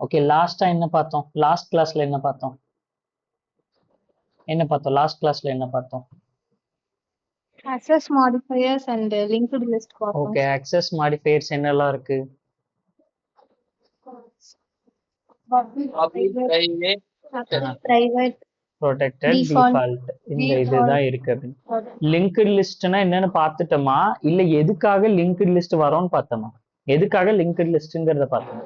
Okay, லாஸ்டா என்ன பார்த்தோம்? லாஸ்ட் கிளாஸ்ல என்ன பார்த்தோம்? லாஸ்ட் கிளாஸ்ல என்ன பார்த்தோம்? access modifiers and linked list பார்த்தோம். ஓகே, அக்சஸ் மாடிஃபையர்ஸ் என்னெல்லாம் இருக்கு? private ப்ரொடெக்டட், default டிஃபால்ட், இந்த இதுதான் இருக்கு அப்படின்னு. லிங்க்டு லிஸ்ட்னா என்னன்னு பார்த்துட்டோமா, இல்ல எதுக்காக லிங்க்டு லிஸ்ட் வரோம்னு பார்த்தோமா? எதுக்காக லிங்க்டு லிஸ்ட்ங்கிறத பார்த்தோம்.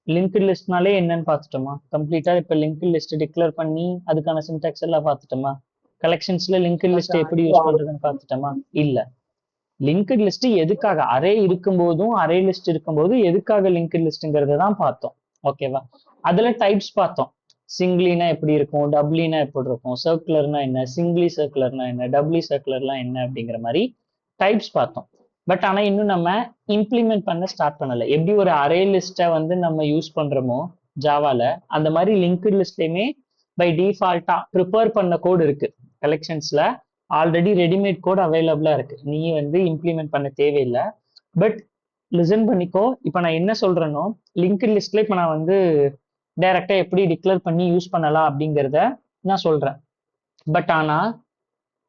லிங்க்டு லிஸ்ட்னாலே என்னன்னு பார்த்துட்டோமா? கம்ப்ளீட்டா இப்ப லிங்க்டு லிஸ்ட் டிக்ளேர் பண்ணி அதுக்கான சின்டாக்ஸ் எல்லாம் பார்த்துட்டோமா? கலெக்ஷன்ஸ்ல லிங்க்டு லிஸ்ட் எப்படி யூஸ் பண்றதுன்னு பார்த்துட்டோமா? இல்ல. லிங்க்டு லிஸ்ட் எதுக்காக, அரே இருக்கும்போதும் அரே லிஸ்ட் இருக்கும்போது எதுக்காக லிங்க்டு லிஸ்ட்ங்கிறத தான் பார்த்தோம். ஓகேவா? அதுல டைப்ஸ் பார்த்தோம். சிங்கிளினா எப்படி இருக்கும், டபுளினா எப்படி இருக்கும், சர்க்குலர்னா என்ன, சிங்கிளி சர்க்குலர்னா என்ன, டபுளி சர்க்குலர்லாம் என்ன அப்படிங்கிற மாதிரி டைப்ஸ் பார்த்தோம். பட் ஆனா இன்னும் நம்ம இம்ப்ளிமெண்ட் பண்ண ஸ்டார்ட் பண்ணல. எப்படி ஒரு அரே லிஸ்ட்டை வந்து நம்ம யூஸ் பண்றோமோ ஜாவால, அந்த மாதிரி லிங்க்டு லிஸ்ட்லயுமே பை டிஃபால்ட்டா ப்ரிப்பேர் பண்ண கோட் இருக்கு கலெக்ஷன்ஸ்ல. ஆல்ரெடி ரெடிமேட் கோட் அவைலபிளா இருக்கு, நீ வந்து இம்ப்ளிமெண்ட் பண்ண தேவையில்லை. பட் லிசன் பண்ணிக்கோ, இப்போ நான் என்ன சொல்றேனோ லிங்க்டு லிஸ்ட்ல இப்போ நான் வந்து டைரக்டா எப்படி டிக்ளேர் பண்ணி யூஸ் பண்ணலாம் அப்படிங்கிறத நான் சொல்றேன். பட் ஆனா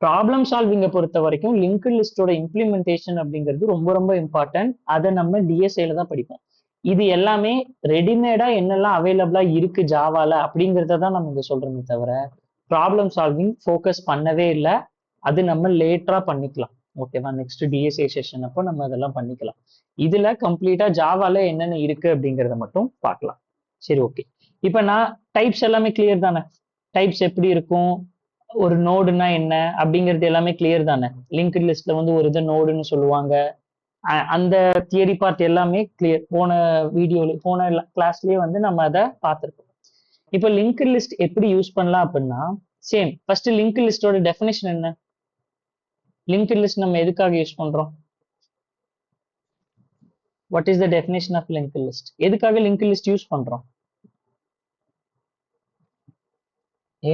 ப்ராப்ளம் சால்விங்கை பொறுத்த வரைக்கும் லிங்க்டு லிஸ்டோட இம்ப்ளிமெண்டேஷன் அப்படிங்கிறது ரொம்ப ரொம்ப இம்பார்ட்டன்ட். அதை நம்ம டிஎஸ்ஏல தான் படிப்போம். இது எல்லாமே ரெடிமேடா என்னெல்லாம் அவைலபிளா இருக்கு ஜாவால அப்படிங்கிறத தான் நம்ம இங்க சொல்றோமே தவிர ப்ராப்ளம் சால்விங் ஃபோக்கஸ் பண்ணவே இல்லை. அது நம்ம லேட்டரா பண்ணிக்கலாம். ஓகேவா? நெக்ஸ்ட் டிஎஸ்ஏ செஷன் அப்போ நம்ம அதெல்லாம் பண்ணிக்கலாம். இதுல கம்ப்ளீட்டா ஜாவால என்னென்ன இருக்கு அப்படிங்கிறத மட்டும் பார்க்கலாம். சரி, ஓகே. இப்போ நான் டைப்ஸ் எல்லாமே கிளியர் தானே? டைப்ஸ் எப்படி இருக்கும், ஒரு நோடுனா என்ன அப்படிங்கிறது எல்லாமே கிளியர் தானே? லிங்க்டு லிஸ்ட்ல வந்து ஒரு இதை நோடுன்னு சொல்லுவாங்க. அந்த தியரி பார்ட் எல்லாமே கிளியர். போன வீடியோல போன கிளாஸ்லயே வந்து நம்ம அதை பார்த்துருக்கோம். இப்போ லிங்க்டு லிஸ்ட் எப்படி யூஸ் பண்ணலாம் அப்படின்னா, சேம் ஃபர்ஸ்ட் லிங்க்டு லிஸ்டோட டெஃபினேஷன் என்ன? லிங்க்டு லிஸ்ட் நம்ம எதுக்காக யூஸ் பண்றோம்? What is the definition of linked list? எதுக்காக லிங்க்டு லிஸ்ட் யூஸ் பண்றோம்?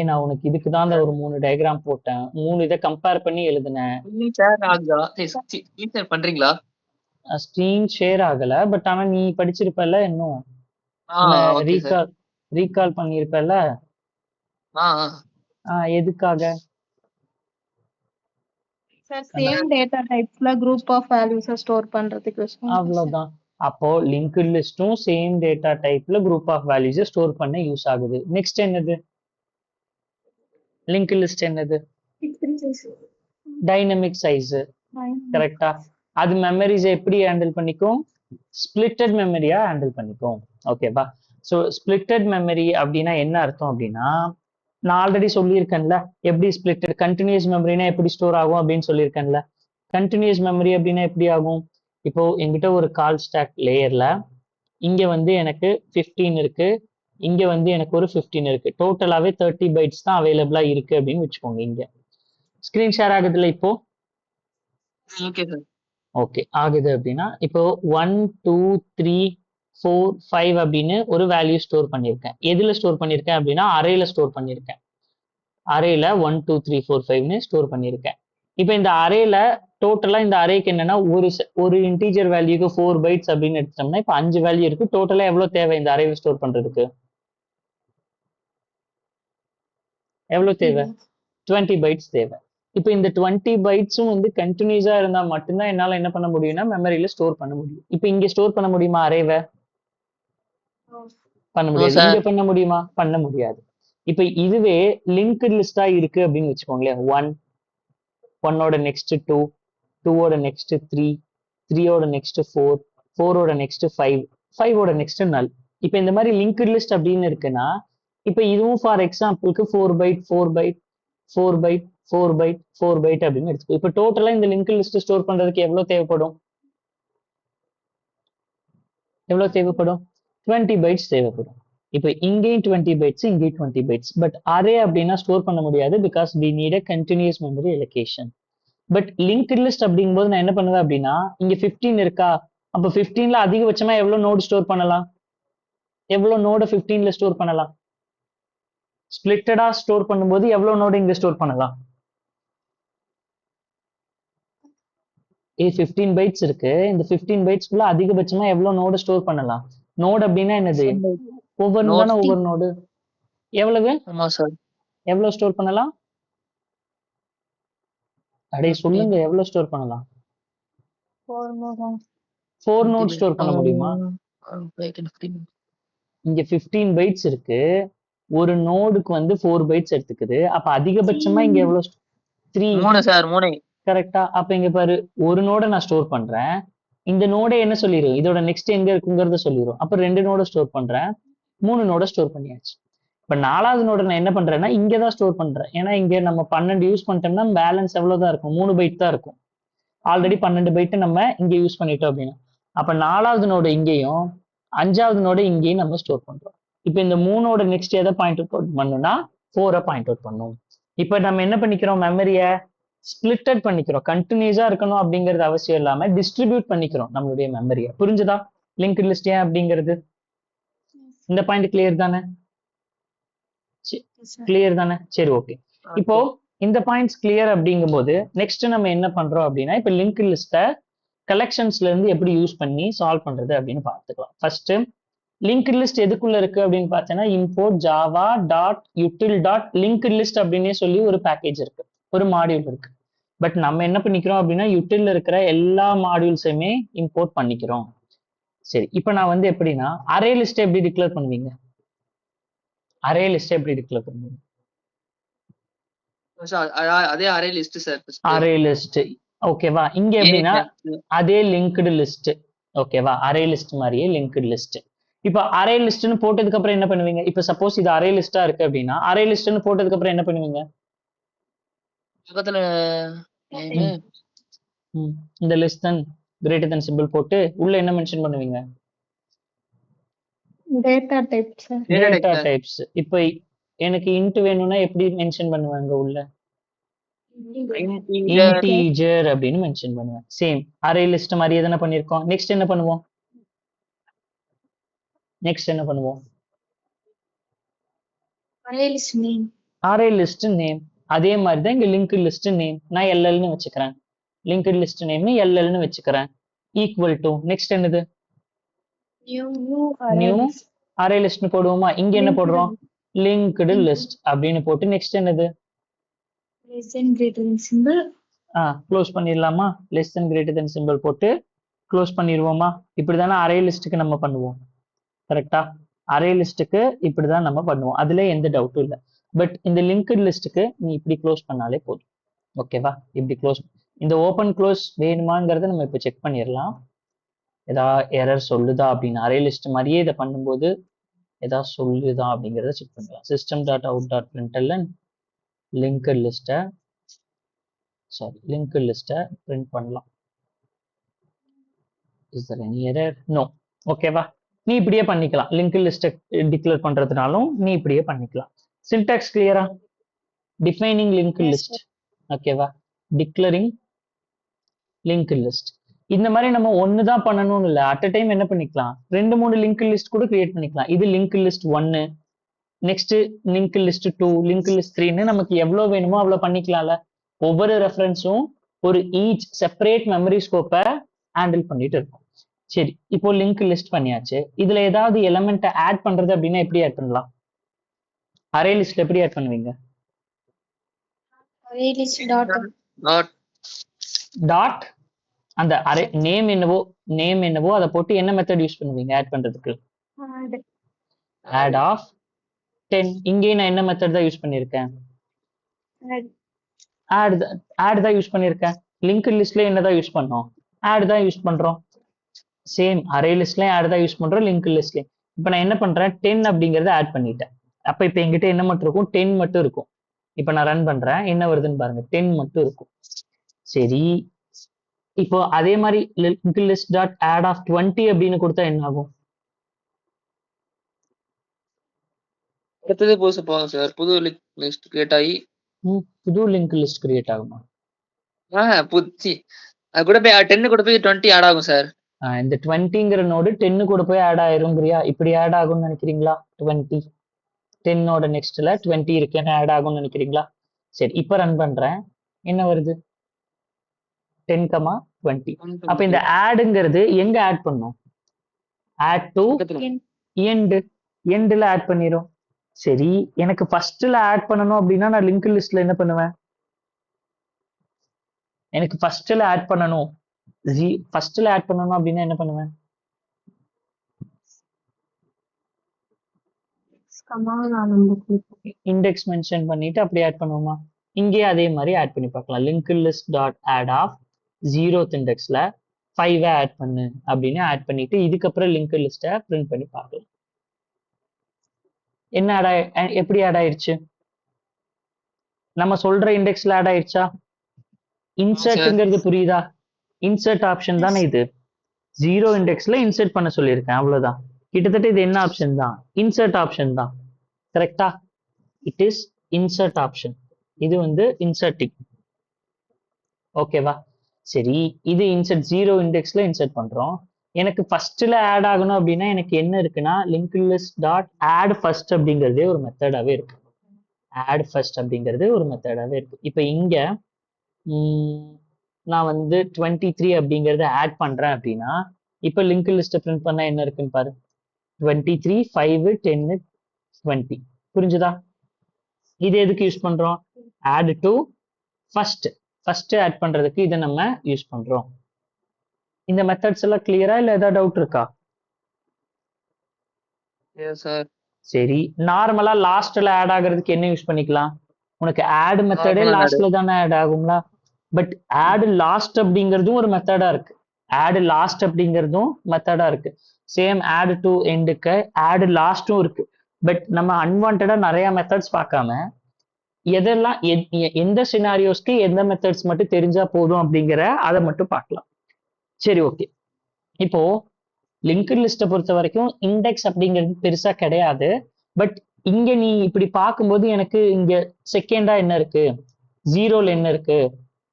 நான் உனக்கு இதுக்கு தான் ஒரு 3 டயக்ராம் போட்டேன், 3 இதை கம்பேர் பண்ணி எழுதினேன். பண்றீங்களா? ஸ்க்ரீன் ஷேர் ஆகல, பட் ஆனா நீ படிச்சிருப்பல, இன்னும் ரீகால் பண்ணிருப்பல. எதுக்காக? சேம் டேட்டா டைப்ஸ்ல குரூப் ஆஃப் வேல்யூஸ் ஸ்டோர் பண்றதுக்கு. அவ்வளவுதான். அப்போ லிங்க்டு லிஸ்டும் சேம் டேட்டா டைப்ல குரூப் ஆஃப் வேல்யூஸ் ஸ்டோர் பண்ண யூஸ் ஆகுது. நெக்ஸ்ட் என்னது? லிங்க்டு லிஸ்ட் என்னது? Dynamic size. கரெக்டா? அது மெமரிஸ் எப்படி ஹேண்டில் பண்ணிக்கும்? ஸ்பிளிட்டட் மெமரியா ஹேண்டில் பண்ணிக்கும். ஓகேவா? ஸோ ஸ்பிளிட்டட் மெமரி அப்படின்னா என்ன அர்த்தம் அப்படின்னா, நான் ஆல்ரெடி சொல்லியிருக்கேன்ல எப்படி ஸ்பிளிட்டட். கண்டினியூஸ் மெமரினா எப்படி ஸ்டோர் ஆகும் அப்படின்னு சொல்லியிருக்கேன்ல. கண்டினியூஸ் மெமரி அப்படின்னா எப்படி ஆகும்? இப்போ என்கிட்ட ஒரு கால் ஸ்டாக் லேயர்ல இங்க வந்து எனக்கு 15 இருக்கு, இங்க வந்து எனக்கு ஒரு 15 இருக்கு, டோட்டலாவே 30 பைட்ஸ் தான் அவைலபிளா இருக்கு அப்படின்னு வச்சுக்கோங்க. இங்க ஸ்கிரீன் ஷேர் ஆகுதுல்ல இப்போ? ஓகே, ஆகுது அப்படின்னா இப்போ 1 2 3 4 5 அப்படின்னு ஒரு வேல்யூ ஸ்டோர் பண்ணியிருக்கேன். எதுல ஸ்டோர் பண்ணியிருக்கேன் அப்படின்னா அரேல ஸ்டோர் பண்ணியிருக்கேன். அரேல 1 2 3 4 5ன்னு ஸ்டோர் பண்ணியிருக்கேன். இப்போ இந்த அரேல டோட்டலா இந்த அரேக்கு என்னன்னா ஒரு இன்டீஜர் வேல்யூக்கு 4 பைட்ஸ் அப்படின்னு எடுத்துட்டோம்னா இப்போ 5 வேல்யூ இருக்கு. டோட்டலா எவ்வளவு தேவை இந்த அரேவை ஸ்டோர் பண்றதுக்கு? எவ்வளவு தேவை? 20 பைட்ஸ் தேவை. இப்போ இந்த 20 பைட்ஸும் வந்து கண்டினியூஸா இருந்தா மட்டும்தான் என்னால என்ன பண்ண முடியும்னா மெமரியில ஸ்டோர் பண்ண முடியும். இப்போ இங்க ஸ்டோர் பண்ண முடியுமா அரேவை? பண்ண முடியாது. இங்க பண்ண முடியுமா? பண்ண முடியாது. இப்போ இதுவே லிங்க்டு லிஸ்டா இருக்கு அப்படின்னு வச்சுக்கோங்களேன். 1ஓட நெக்ஸ்ட் 2, 2ஓட நெக்ஸ்ட் 3, 3ஓட நெக்ஸ்ட் 4, 4ஓட நெக்ஸ்ட் 5, 5ஓட நெக்ஸ்ட் நல். இப்போ இந்த மாதிரி லிங்க்டு லிஸ்ட் அப்படின்னு இருக்குன்னா, இப்போ இதுவும் ஃபார் எக்ஸாம்பிளுக்கு 4 byte 4 byte 4 byte 4 byte 4 byte அப்படின்னு எடுத்துக்கோ. இப்போ டோட்டலா இந்த லிங்க்டு லிஸ்ட் ஸ்டோர் பண்றதுக்கு எவ்வளவு தேவைப்படும்? 20 பைட்ஸ் தேவைப்படும். இப்போ இங்கேயும் 20 பைட்ஸ், இங்கேயும் 20 பைட்ஸ். பட் அரே அப்படின்னா ஸ்டோர் பண்ண முடியாது, because we need a continuous memory allocation. But linked list அப்படிங்கும்போது நான் என்ன பண்ணுவேன் அப்படின்னா, இங்க 15 இருக்கா, அப்போ 15ல அதிகபட்சமா எவ்வளவு நோடு ஸ்டோர் பண்ணலாம்? எவ்வளவு நோடு 15ல ஸ்டோர் பண்ணலாம்? ஸ்பிளிட்டடா ஸ்டோர் பண்ணும்போது எவ்வளவு நோடு இங்க ஸ்டோர் பண்ணலாம்? 15 பைட்ஸ் இருக்கு. இந்த 15 பைட்ஸ்க்குள்ள அதிகபட்சமா எவ்வளவு நோடு ஸ்டோர் பண்ணலாம்? நோடு அப்படின்னா என்னது? ஒவ்வொரு தானே நோட் ஒவ்வொரு நோடு. எவ்வளவு ஆமா சார் எவ்வளவு ஸ்டோர் பண்ணலாம்? அடே சொல்லுங்க, எவ்வளவு ஸ்டோர் பண்ணலாம்? 4 நோட் ஸ்டோர் பண்ண முடியுமா? இங்க 15 பைட்ஸ் இருக்கு. ஒரு நோடுக்கு வந்து 4 பைட்ஸ் எடுத்துக்குது. அப்ப அதிகபட்சமா இங்க எவ்வளவு? 3. 3 சார் 3 கரெக்டா? அப்ப இங்க பாரு, ஒரு நோட நான் ஸ்டோர் பண்றேன். இந்த நோட என்ன சொல்லிரும்? இதோட நெக்ஸ்ட் எங்க இருக்குங்கிறத சொல்லிரும். அப்ப 2 நோட ஸ்டோர் பண்றேன். 3 நோட ஸ்டோர் பண்ணியாச்சு. இப்ப 4வது நோட நான் என்ன பண்றேன்னா இங்கதான் ஸ்டோர் பண்றேன். ஏன்னா இங்க நம்ம 12 யூஸ் பண்ணிட்டோம்னா பேலன்ஸ் எவ்வளவுதான் இருக்கும்? 3 பைட் தான் இருக்கும். ஆல்ரெடி 12 பைட் நம்ம இங்க யூஸ் பண்ணிட்டோம் அப்படின்னா, அப்ப 4வது நோடு இங்கேயும் 5வது நோடு இங்கேயும் நம்ம ஸ்டோர் பண்றோம். இப்ப இந்த 3ஓட நெக்ஸ்ட் எதை பாயிண்ட் அவுட் பண்ணணும்னா 4 பாயிண்ட் அவுட் பண்ணும். இப்ப நம்ம என்ன பண்ணிக்கிறோம்? மெமரிய ஸ்பிளிட்டட் பண்ணிக்கிறோம். கண்டினியூஸா இருக்கணும் அப்படிங்கிறது அவசியம் இல்லாம டிஸ்ட்ரிபியூட் பண்ணிக்கிறோம் நம்மளுடைய மெமரிய. புரிஞ்சுதா லிங்க்டு லிஸ்ட் ஏன் அப்படிங்கிறது? இந்த பாயிண்ட் கிளியர் தானே? கிளியர் தானே? சரி, ஓகே. இப்போ இந்த பாயிண்ட்ஸ் கிளியர் அப்படிங்கும்போது நெக்ஸ்ட் நம்ம என்ன பண்றோம் அப்படின்னா, இப்ப லிங்க் லிஸ்ட்டை கலெக்ஷன்ஸ்ல இருந்து எப்படி யூஸ் பண்ணி சால்வ் பண்றது அப்படின்னு பார்த்துக்கலாம். ஃபர்ஸ்ட் லிங்க் லிஸ்ட் எதுக்குள்ள இருக்கு அப்படின்னு பார்த்தீங்கன்னா, import java dot util dot link list அப்படின்னே சொல்லி ஒரு பேக்கேஜ் இருக்கு, ஒரு மாடியூல் இருக்கு. பட் நம்ம என்ன பண்ணிக்கிறோம் அப்படின்னா யூட்டில் இருக்கிற எல்லா மாடியூல்ஸையுமே இம்போர்ட் பண்ணிக்கிறோம். சரி, இப்போ நான் வந்து எப்படின்னா அரே லிஸ்ட் எப்படி டிக்ளேர் பண்ணுவீங்க? அரே லிஸ்ட் எப்படி டிக்ளேர் பண்ணுவீங்க? அதே array list sir. Array list ஓகேவா? இங்க எப்படின்னா அதே லிங்க்டு லிஸ்ட். ஓகேவா? அரே லிஸ்ட் மாதிரியே லிங்க்டு லிஸ்ட். இப்போ அரே லிஸ்ட்னு போட்டதுக்கு அப்புறம் என்ன பண்ணுவீங்க? இப்போ சப்போஸ் இது அரே லிஸ்டா இருக்கு அப்படின்னா அரே லிஸ்ட்னு போட்டதுக்கு அப்புறம் என்ன பண்ணுவீங்க? பக்கத்துல இந்த less than greater than simple போட்டு உள்ள என்ன மென்ஷன் பண்ணுவீங்க? Data types. Data types. இப்போ எனக்கு இன்ட் வேணும்னா எப்படி மென்ஷன் பண்ணுவாங்க? உள்ள இன்டிஜர் அப்படின்னு மென்ஷன் பண்ணுவேன். சேம் அரே லிஸ்ட் மாதிரி எதனா பண்ணிருக்கோம். நெக்ஸ்ட் என்ன பண்ணுவோம்? Array list name. அதே மாதிரி தான் இங்க லிங்க் லிஸ்ட் நேம். நான் எல்எல்னு வச்சுக்கிறேன். லிங்க் லிஸ்ட் நேம் எல்எல்னு வச்சுக்கிறேன். ஈக்குவல் டு நெக்ஸ்ட் என்னது? நியூ அரே லிஸ்ட்னு போடுவோமா? இங்க என்ன போடுறோம்? லிங்க்டு லிஸ்ட் அப்படின்னு போட்டு நெக்ஸ்ட் என்னது? க்ளோஸ் பண்ணிடலாமா? Less than greater than simple போட்டு க்ளோஸ் பண்ணிடுவோமா? இப்படிதானே அரே லிஸ்ட்டுக்கு நம்ம பண்ணுவோம். கரெக்டா? அரே லிஸ்ட்டுக்கு இப்படிதான் நம்ம பண்ணுவோம். அதுல எந்த டவுட்டும் இல்லை. பட் இந்த லிங்க்டு லிஸ்ட்டுக்கு நீ இப்படி க்ளோஸ் பண்ணாலே போதும். ஓகேவா? இப்படி க்ளோஸ். இந்த ஓப்பன் க்ளோஸ் வேணுமாங்கிறத நம்ம இப்போ செக் பண்ணிடலாம். ஏதாவது எரர் சொல்லுதா அப்படின்னு. அரே லிஸ்ட் மாதிரியே இதை பண்ணும்போது ஏதாவது சொல்லுதா அப்படிங்கிறத செக் பண்ணலாம். System dot out dot println linked லிஸ்ட்டை லிங்க்டு லிஸ்ட்டை பிரிண்ட் பண்ணலாம். Is there any error? No. ஓகேவா? நீ இப்படியே பண்ணிக்கலாம். லிங்க்டு லிஸ்ட்டை டிக்ளேர் பண்றதுனாலும் நீ இப்படியே பண்ணிக்கலாம். சின்டாக்ஸ் கிளியரா? Defining linked list. ஓகேவா? Declaring linked list. இந்த மாதிரி நம்ம ஒன்னு தான் பண்ணணும்னு இல்லை. அட் அ டைம் என்ன பண்ணிக்கலாம்? 2-3 லிங்க்டு லிஸ்ட் கூட கிரியேட் பண்ணிக்கலாம். இது linked list 1, next linked list 2, linked list 3ன்னு நமக்கு எவ்வளவு வேணுமோ அவ்வளவு பண்ணிக்கலாம்ல. ஒவ்வொரு ரெஃபரன்ஸும் ஒரு ஈச் செப்பரேட் மெமரி ஸ்கோப்பை ஹேண்டில் பண்ணிட்டு இருக்கும். சரி, இப்போ லிங்க் லிஸ்ட் பண்ணியாச்சு. இதுல ஏதாவது எலிமெண்ட்டை ஆட் பண்றது அப்படின்னா எப்படி ஆட் பண்ணலாம்? அரே லிஸ்ட் எப்படி ஆட் பண்ணுவீங்க? டாட் அந்த அரே நேம் என்னவோ அதை போட்டு என்ன மெத்தட் யூஸ் பண்ணுவீங்க ஆட் பண்றதுக்கு? Add of 10. இங்கே நான் என்ன மெத்தட் தான் யூஸ் பண்ணிருக்கேன்? ஆட் தான் யூஸ் பண்ணிருக்கேன். லிங்க் லிஸ்ட்ல என்னதான் யூஸ் பண்ணோம்? ஆட் தான் யூஸ் பண்றோம். சேம் அரே லிஸ்ட்லயும் ஆட் தான் யூஸ் பண்றோம், லிங்க் லிஸ்ட்லயும். இப்போ நான் என்ன பண்றேன்? 10 அப்படிங்கறத ஆட் பண்ணிட்டேன். அப்ப இப்ப என்கிட்ட என்ன மட்டும் இருக்கும்? 10 மட்டும் இருக்கும். இப்ப நான் ரன் பண்றேன், என்ன வருதுன்னு பாருங்க. 10 மட்டும் இருக்கும். சரி, இப்போ அதே மாதிரி link list dot add of 20 அப்படின்னு கொடுத்தா என்ன ஆகும்? அடுத்தது புதுசு போங்க சார். புது லிங்க் லிஸ்ட் கிரியேட் ஆகி புது லிங்க் லிஸ்ட் கிரியேட் ஆகுமா? புதுச்சி அது கூட போய் 10 கூட போய் 20 ஆட் ஆகும் சார். இந்த 20ங்கிற நோடு 10 கூட போய் ஆட் ஆயிருங்கிறியா? இப்படி ஆட் ஆகும்னு நினைக்கிறீங்களா? 20 10ஓட நெக்ஸ்ட்ல 20 இருக்குன்னு ஆட் ஆகும்னு நினைக்கிறீங்களா? சரி, இப்ப ரன் பண்றேன். என்ன வருது? 10, 20. அப்ப இந்த ஆடுங்கிறது எங்க ஆட் பண்ணும்? ஆட் டு எண்ட்ல ஆட் பண்ணிரும். சரி, எனக்கு ஃபர்ஸ்ட்ல ஆட் பண்ணணும் அப்படின்னா நான் லிங்க் லிஸ்ட்ல என்ன பண்ணுவேன்? எனக்கு ஃபர்ஸ்ட்ல ஆட் பண்ணணும் அப்படின்னா என்ன பண்ணுவேன்? இண்டெக்ஸ் மென்ஷன் பண்ணிட்டு அப்படியே ஆட் பண்ணுவோமா? இங்கே அதே மாதிரி ஆட் பண்ணி பார்க்கலாம். Link list dot add of 0th இண்டெக்ஸ்ல 5 ஆட் பண்ணு அப்படின்னு ஆட் பண்ணிட்டு இதுக்கப்புறம் லிங்க் லிஸ்ட்டை பிரிண்ட் பண்ணி பார்க்கலாம். என்ன எப்படி ஆட் ஆயிடுச்சு? நம்ம சொல்ற இண்டெக்ஸ்ல ஆட் ஆயிடுச்சா? இன்சர்ட்ங்கிறது புரியுதா? இன்சர்ட் ஆப்ஷன் தானே இது. 0 இண்டெக்ஸ்ல இன்சர்ட் பண்ண சொல்லியிருக்கேன், அவ்வளவுதான். கிட்டத்தட்ட இது என்ன ஆப்ஷன் தான்? இன்சர்ட் ஆப்ஷன் தான். கரெக்டா? It is insert option. இது வந்து இன்சர்ட்டிங். ஓகேவா? சரி, இது இன்சர்ட் 0 இண்டெக்ஸ்ல இன்சர்ட் பண்றோம். எனக்கு ஃபர்ஸ்ட்ல ஆட் ஆகணும் அப்படின்னா எனக்கு என்ன இருக்குன்னா link list dot add first அப்படிங்கிறதே ஒரு மெத்தடாவே இருக்கு. ஆட் ஃபர்ஸ்ட் அப்படிங்கிறது ஒரு மெத்தடாவே இருக்கு. இப்போ இங்க நான் வந்து 23 அப்படிங்கறத ஆட் பண்றேன் அப்படின்னா இப்போ லிங்க் லிஸ்ட்டை பிரிண்ட் பண்ணா என்ன இருக்குன்னு பாரு. 23, 5, 10, 20. புரிஞ்சுதா? இது எதுக்கு யூஸ் பண்றோம்? ஆட் டு ஃபர்ஸ்ட் ஆட் பண்றதுக்கு இதை நம்ம யூஸ் பண்றோம். இந்த மெத்தட்ஸ் எல்லாம் கிளியரா இல்ல ஏதாவது டவுட் இருக்கா? சரி, நார்மலா லாஸ்ட்ல ஆட் ஆகிறதுக்கு என்ன யூஸ் பண்ணிக்கலாம்? உனக்கு ஆட் மெத்தடே லாஸ்ட்ல தானே ஆட் ஆகும்ல. பட் ஆட் லாஸ்ட் அப்படிங்கிறதும் ஒரு மெத்தடா இருக்கு. ஆட் லாஸ்ட் அப்படிங்கிறதும் மெத்தடா இருக்கு. சேம் ஆட் டு எண்டுக்கு ஆட் லாஸ்டும் இருக்கு. பட் நம்ம அன்வான்டா நிறைய மெத்தட்ஸ் பார்க்காம எதெல்லாம் எந்த சினாரியோஸ்க்கு எந்த மெத்தட்ஸ் மட்டும் தெரிஞ்சா போதும் அப்படிங்கிற அதை மட்டும் பார்க்கலாம். சரி, ஓகே. இப்போ லிங்க்ட் லிஸ்ட்டை பொறுத்த வரைக்கும் இண்டெக்ஸ் அப்படிங்கிறது பெருசா கிடையாது. பட் இங்க நீ இப்படி பார்க்கும்போது எனக்கு இங்க செகண்டா என்ன இருக்கு, 0ல என்ன இருக்கு,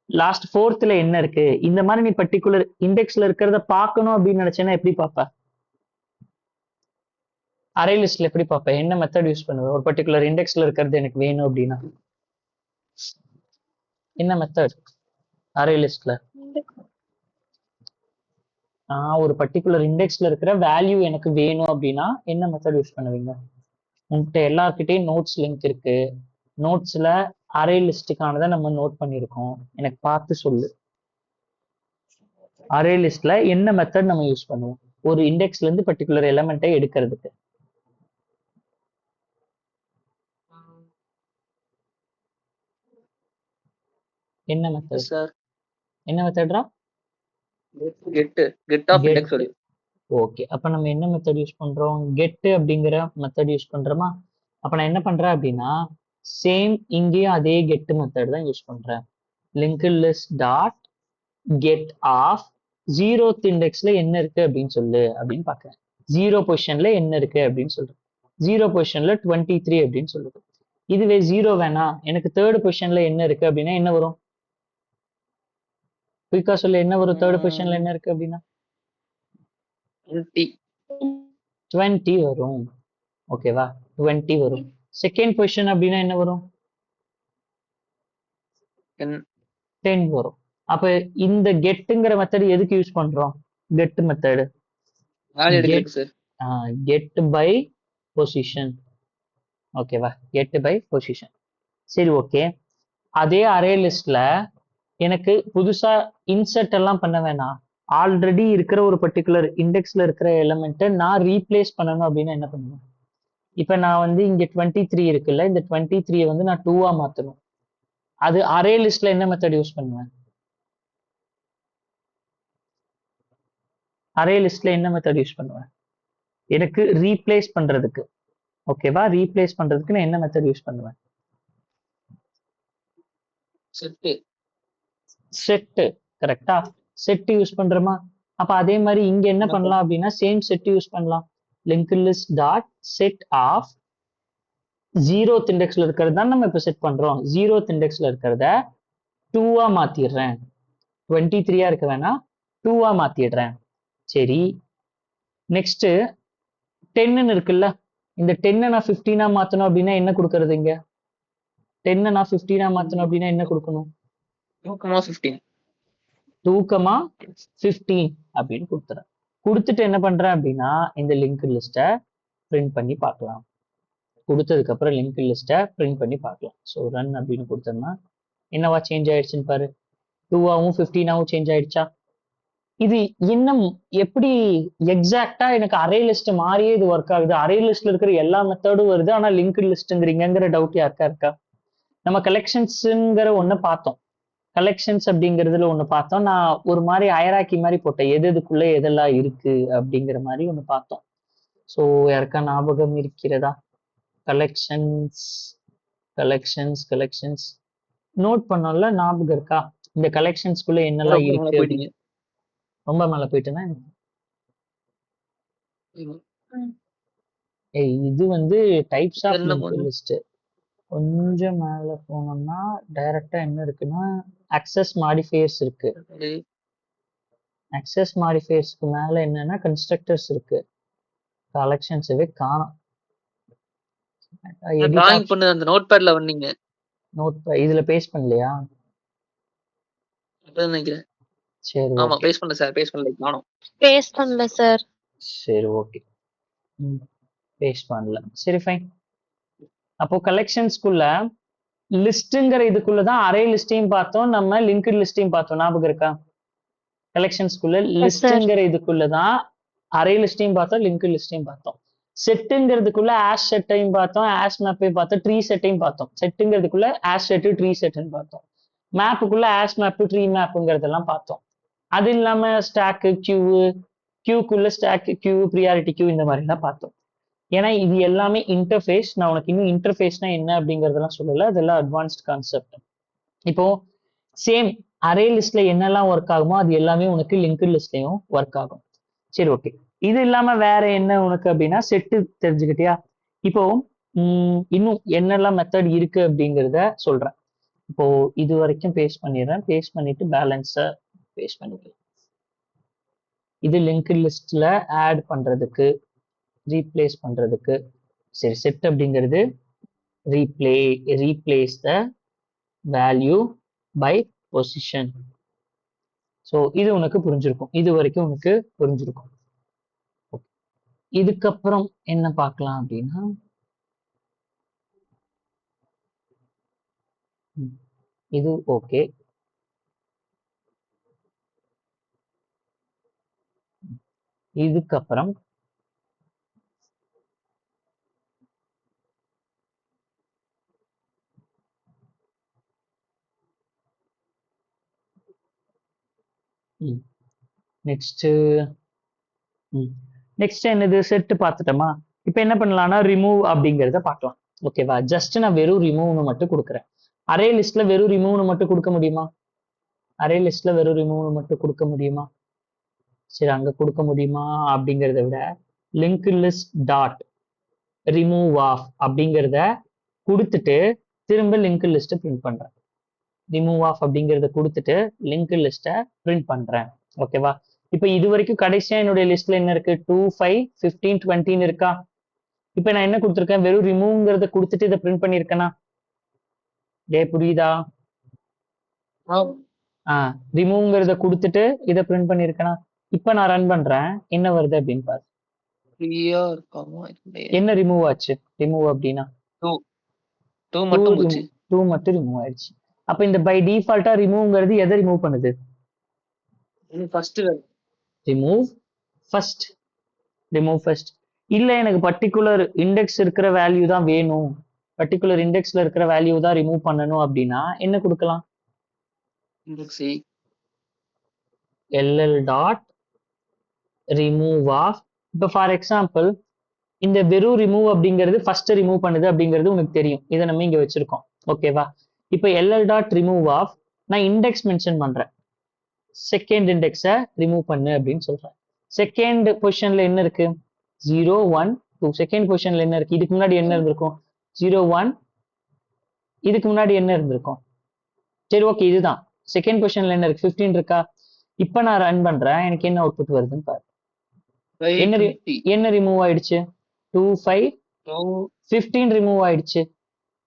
லாஸ்ட் 4th என்ன இருக்கு, இந்த மாதிரி நீ பர்டிகுலர் இண்டெக்ஸ்ல இருக்கிறத பார்க்கணும் அப்படின்னு நினைச்சேன்னா எப்படி பார்ப்ப? அரே லிஸ்ட்ல எப்படி பார்ப்ப? என்ன மெத்தட் யூஸ் பண்ணுவ? ஒரு பர்டிகுலர் இண்டெக்ஸ்ல இருக்கிறது எனக்கு வேணும் அப்படின்னா என்ன மெத்தட்? அரே லிஸ்ட்ல ஒரு பர்டிகுலர் இண்டெக்ஸ்ல இருக்கிற வேல்யூ எனக்கு வேணும் அப்படின்னா என்ன மெத்தட் யூஸ் பண்ணுவீங்க? உங்ககிட்ட எல்லார்கிட்டையும் நோட்ஸ் லிங்க் இருக்கு. நோட்ஸ்ல அரே லிஸ்டுக்கானதை நம்ம நோட் பண்ணியிருக்கோம். எனக்கு பார்த்து சொல்லு. அரே லிஸ்ட்ல என்ன மெத்தட் நம்ம யூஸ் பண்ணுவோம் ஒரு இண்டெக்ஸ்ல இருந்து பர்டிகுலர் எலிமெண்ட்டை எடுக்கிறதுக்கு? என்ன மெத்தட்? என்ன மெத்தட்ரா? Get of index. ஓகே, அப்ப நம்ம என்ன மெத்தட் யூஸ் பண்றோம்? கெட் அப்படிங்கிற மெத்தட் யூஸ் பண்றோமா? அப்ப நான் என்ன பண்றேன் அப்படின்னா சேம் இங்கேயும் அதே கெட் மெத்தட் தான் யூஸ் பண்றேன். Link list dot get of 0th இண்டெக்ஸ்ல என்ன இருக்கு அப்படின்னு சொல்லு அப்படின்னு பாக்குறேன். 0 பொசிஷன்ல என்ன இருக்கு அப்படின்னு சொல்றேன். 0 பொசிஷன்ல 23 அப்படின்னு சொல்லுது. இதுவே 0 வேணாம், எனக்கு 3rd பொசிஷன்ல என்ன இருக்கு அப்படின்னா என்ன வரும்? குயிக்கா சொல்லு, என்ன வரும்? 3rd பொசிஷன்ல என்ன இருக்கு அப்படின்னா 20 வரும். ஓகேவா? 20 வரும். 2nd பொசிஷன் அப்படின்னா என்ன வரும்? 10 வரும். அப்ப இந்த கெட்டுங்கிற மெத்தட் எதுக்கு யூஸ் பண்றோம்? Get method get by position. ஓகேவா? Get by position. சரி, ஓகே. அதே அரே லிஸ்ட்ல எனக்கு புதுசா இன்சர்ட் எல்லாம் பண்ண வேணாம். ஆல்ரெடி இருக்கிற ஒரு பர்டிகுலர் இண்டெக்ஸ்ல இருக்கிற எலிமெண்ட்டை நான் ரீப்ளேஸ் பண்ணணும் அப்படின்னா என்ன பண்ணுவேன்? இப்ப நான் வந்து இங்க 23 இருக்குல்ல, இந்த 23 வந்து நான் 2 மாத்தணும். அது அரே லிஸ்ட்ல என்ன மெத்தட் யூஸ் பண்ணுவேன்? அரே லிஸ்ட்ல என்ன மெத்தட் யூஸ் பண்ணுவேன்? எனக்கு ரீப்ளேஸ் பண்றதுக்கு. ஓகேவா? ரீப்ளேஸ் பண்றதுக்கு நான் என்ன மெத்தட் யூஸ் பண்ணுவேன்? செட். கரெக்டா? செட் யூஸ் பண்றோமா? அப்ப அதே மாதிரி இங்க என்ன பண்ணலாம் அப்படின்னா சேம் செட் யூஸ் பண்ணலாம். Link list dot set of 0th இண்டெக்ஸ்ல இருக்கிறது தான் நம்ம இப்ப செட் பண்றோம். 0th இண்டெக்ஸ்ல இருக்கிறத 2 மாத்திடுறேன். 23 இருக்க வேணாம், 2 மாத்திடுறேன். சரி, நெக்ஸ்ட் 10 இருக்குல்ல, இந்த 10 நான் 15 மாத்தணும் அப்படின்னா என்ன கொடுக்கறது? இங்க 10 நான் 15 மாத்தணும் அப்படின்னா என்ன கொடுக்கணும்? 2,15. 2,15 அப்படின்னு கொடுத்துறேன். கொடுத்துட்டு என்ன பண்றேன் அப்படின்னா இந்த லிங்க் லிஸ்ட்டை பிரிண்ட் பண்ணி பார்க்கலாம். கொடுத்ததுக்கு அப்புறம் லிங்க் லிஸ்ட்டை பிரிண்ட் பண்ணி பார்க்கலாம். ஸோ ரன் அப்படின்னு கொடுத்தோம்னா என்னவா சேஞ்ச் ஆயிடுச்சுன்னு பாரு. 2ஆவும் 15ஆவும் சேஞ்ச் ஆயிடுச்சா? இது இன்னும் எப்படி எக்ஸாக்டா எனக்கு அரே லிஸ்ட் மாதிரியே இது ஒர்க் ஆகுது, அரே லிஸ்ட்ல இருக்கிற எல்லா மெத்தடும் வருது, ஆனா லிங்க் லிஸ்ட்ங்கிறீங்கிற டவுட் இருக்கா? நம்ம கலெக்ஷன்ஸ்ங்கிற ஒண்ணு பார்த்தோம். கலெக்ஷன்ஸ் அப்படிங்கிறதுல ஒண்ணு பார்த்தோம். நான் ஒரு மாதிரி ஹைரார்கி மாதிரி போட்டேன், எதுக்குள்ள எதெல்லாம் இருக்கு அப்படிங்கிற மாதிரி ஒண்ணு பார்த்தோம். ஸோ யாருக்கா ஞாபகம் இருக்கிறதா? கலெக்ஷன்ஸ் கலெக்ஷன்ஸ் கலெக்ஷன்ஸ் நோட் பண்ணோம்ல, ஞாபகம் இருக்கா? இந்த கலெக்ஷன்ஸ்குள்ள என்னெல்லாம் ரொம்ப மேல இருக்கு? போயிட்டீங்க. ரொம்ப மேல போயிட்டேன்னா ம். இது வந்து டைப்ஸ் ஆஃப் என்ன லிங்க் பண்ணும்? லிஸ்ட். கொஞ்சம் மேல போனோம்னா டைரக்டா என்ன இருக்குன்னா அக்சஸ் மாடிஃபையர்ஸ் இருக்கு. சரி. அக்சஸ் மாடிஃபையர்ஸ்க்கு மேல என்னன்னா கன்ஸ்ட்ரக்டர்ஸ் இருக்கு. கலெக்ஷன்ஸவே காணோம். டிராயிங் பண்ணது அந்த நோட் பேட்ல வந்தீங்க. நோட் இதுல பேஸ்ட் பண்ணலையா? அதான் நினைக்கிறேன். சரி ஆமா ஓகே. பேஸ்ட் பண்ணல சார், பேஸ்ட் பண்ணல காணோம். பேஸ்ட் பண்ணல சார். சரி ஓகே. பேஸ்ட் பண்ணல. சரி ஃபைன். அப்போ கலெக்ஷன்ஸ்குள்ள லிஸ்ட்ங்கிற இதுக்குள்ளதான் அரே லிஸ்டையும் பார்த்தோம், நம்ம லிங்க்டு லிஸ்டையும் பார்த்தோம். ஞாபகம் இருக்கா? கலெக்ஷன்ஸ்குள்ள லிஸ்ட்ங்கிற இதுக்குள்ளதான் அரே லிஸ்டையும் பார்த்தோம், லிங்க்டு லிஸ்டையும் பார்த்தோம். செட்டுங்கிறதுக்குள்ள ஆஷ் செட்டையும் பார்த்தோம், ஆஷ் மேப்பையும் பார்த்தோம், ட்ரீ செட்டையும் பார்த்தோம். செட்டுங்கிறதுக்குள்ள ஆஷ் செட்டு ட்ரீ செட்டுன்னு பார்த்தோம். மேப்புக்குள்ள ஆஷ் மேப்பு ட்ரீ மேப்புங்கிறதெல்லாம் பார்த்தோம். அது இல்லாம ஸ்டாக்கு கியூக்குள்ள ஸ்டாக் கியூ ப்ரியாரிட்டி கியூ இந்த மாதிரிலாம் பார்த்தோம். ஏன்னா இது எல்லாமே இன்டர்ஃபேஸ். நான் உனக்கு இன்னும் இன்டர்ஃபேஸ்னா என்ன அப்படிங்கறதெல்லாம் சொல்லல, அதெல்லாம் அட்வான்ஸ்ட் கான்செப்ட். இப்போ சேம் அரே லிஸ்ட்ல என்னெல்லாம் ஒர்க் ஆகுமோ அது எல்லாமே உனக்கு லிங்க்டு லிஸ்ட்லயும் ஒர்க் ஆகும். சரி ஓகே. இது இல்லாம வேற என்ன உனக்கு அப்படின்னா செட்டு தெரிஞ்சுக்கிட்டியா? இப்போ இன்னும் என்னெல்லாம் மெத்தட் இருக்கு அப்படிங்கிறத சொல்றேன். இப்போ இது வரைக்கும் பேஸ்ட் பண்ணிடுறேன். பேஸ்ட் பண்ணிட்டு பேலன்ஸை பேஸ்ட் பண்ணிக்கலாம். இது லிங்க்டு லிஸ்ட்ல ஆட் பண்றதுக்கு, ரீப்ளேஸ் பண்றதுக்கு. சரி, செட் அப்படிங்கிறது replace the value by position. So இது உனக்கு புரிஞ்சிருக்கும், இது வரைக்கும் உனக்கு புரிஞ்சிருக்கும். இதுக்கப்புறம் என்ன பார்க்கலாம் அப்படின்னா இது ஓகே. இதுக்கப்புறம் நெக்ஸ்ட் என்னது? செட் பார்த்துட்டோமா? இப்போ என்ன பண்ணலாம்னா ரிமூவ் அப்படிங்கிறத பார்க்கலாம். ஓகேவா? ஜஸ்ட் நான் வெறும் ரிமூவ்னு மட்டும் கொடுக்குறேன். அரே லிஸ்ட்ல வெறும் ரிமூவ்னு மட்டும் கொடுக்க முடியுமா? அரே லிஸ்ட்ல வெறும் ரிமூவ்னு மட்டும் கொடுக்க முடியுமா? சரி, அங்க கொடுக்க முடியுமா அப்படிங்கிறத விட link list dot remove of அப்படிங்கிறத கொடுத்துட்டு திரும்ப லிங்க் லிஸ்ட்டை பிரிண்ட் பண்றேன். ரிமூவ் ஆஃப் அப்படிங்கிறத கொடுத்துட்டு லிங்க் லிஸ்ட்டை பிரிண்ட் பண்றேன். ஓகேவா? இப்போ இது வரைக்கும் கடைசியா என்னுடைய லிஸ்ட்ல என்ன இருக்கு? 2, 5, 15, 20 இருக்கா? இப்போ நான் என்ன கொடுத்துருக்கேன்? வெறும் ரிமூவ்ங்கிறத கொடுத்துட்டு இதை பிரிண்ட் பண்ணியிருக்கேனா? புரியுதா? ரிமூவ்ங்கிறத கொடுத்துட்டு இதை பிரிண்ட் பண்ணியிருக்கேனா? இப்போ நான் ரன் பண்றேன், என்ன வருது அப்படின்னு பாரு. என்ன ரிமூவ் ஆச்சு? ரிமூவ் அப்படின்னா 2 மட்டும் போச்சு. 2 மட்டும் ரிமூவ் ஆயிடுச்சு. அப்ப இந்த பை டிஃபால்ட்டா ரிமூவ்ங்கிறது எதை ரிமூவ் பண்ணுது? First remove first. இல்ல எனக்கு பர்டிகுலர் இண்டெக்ஸ் இருக்கிற வேல்யூ தான் வேணும், பர்டிகுலர் இண்டெக்ஸ்ல இருக்கிற வேல்யூ தான் ரிமூவ் பண்ணணும் அப்படின்னா என்ன கொடுக்கலாம்? ll dot remove of. இப்போ ஃபார் எக்ஸாம்பிள் இந்த வெறும் ரிமூவ் அப்படிங்கிறது ஃபர்ஸ்ட் ரிமூவ் பண்ணுது அப்படிங்கிறது உனக்கு தெரியும், இதை நம்ம இங்க வச்சிருக்கோம். ஓகேவா? இப்போ ll டாட் ரிமூவ் ஆஃப் நான் இண்டெக்ஸ் மென்ஷன் பண்றேன், செகண்ட் இண்டெக்ஸை ரிமூவ் பண்ணு அப்படின்னு சொல்றேன். செகண்ட் பொசிஷன்ல என்ன இருக்கு? 0, 1, 2. செகண்ட் பொசிஷன்ல என்ன இருக்கு? இதுக்கு முன்னாடி என்ன இருந்திருக்கும்? 0, 1. இதுக்கு முன்னாடி என்ன இருந்திருக்கும்? சரி ஓகே, இதுதான் செகண்ட் பொசிஷன்ல என்ன இருக்கு? 15 இருக்கா? இப்ப நான் ரன் பண்றேன், எனக்கு என்ன அவுட்புட் வருதுன்னு பாரு. என்ன ரிமூவ் ஆயிடுச்சு? 2, 5, 15 ரிமூவ் ஆயிடுச்சு.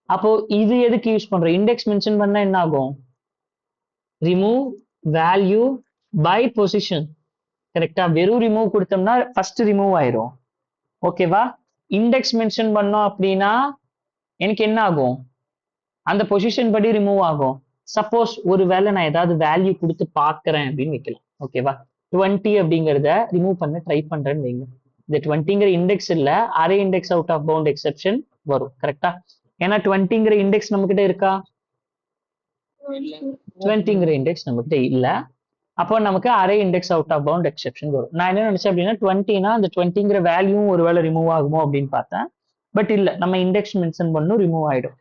அப்போ இது எதுக்கு யூஸ் பண்றோம்? இண்டெக்ஸ் மென்ஷன் பண்ணா என்ன ஆகும்? Remove value by position. கரெக்டா? வெறும் ரிமூவ் கொடுத்தோம்னா ஃபர்ஸ்ட் ரிமூவ் ஆயிரும். ஓகேவா? இண்டெக்ஸ் மென்ஷன் பண்ணோம் அப்படின்னா எனக்கு என்ன ஆகும்? அந்த பொசிஷன் படி ரிமூவ் ஆகும். சப்போஸ் ஒருவேளை நான் ஏதாவது வேல்யூ கொடுத்து பார்க்கறேன் அப்படின்னு வைக்கலாம். ஓகேவா? 20 அப்படிங்கிறத ரிமூவ் பண்ண ட்ரை பண்றேன்னு வைங்க. இந்த 20ங்கிற இண்டெக்ஸ் இல்ல, array index out of bound exception வரும். கரெக்டா? ஏன்னா 20ங்கிற இண்டெக்ஸ் நம்ம கிட்ட இருக்கா? 20ங்கிற இண்டெக்ஸ் நம்ம கிட்ட இல்ல. அப்போ நமக்கு array index out of bound exception வரும். நான் என்ன நினைச்சேன் அப்படின்னா 20னா அந்த 20ங்கிற வேல்யூ ஒருவேளை ரிமூவ் ஆகுமோ அப்படின்னு பார்த்தேன். பட் இல்ல, நம்ம இண்டெக்ஸ் மென்ஷன் பண்ணும் ரிமூவ் ஆயிடும்.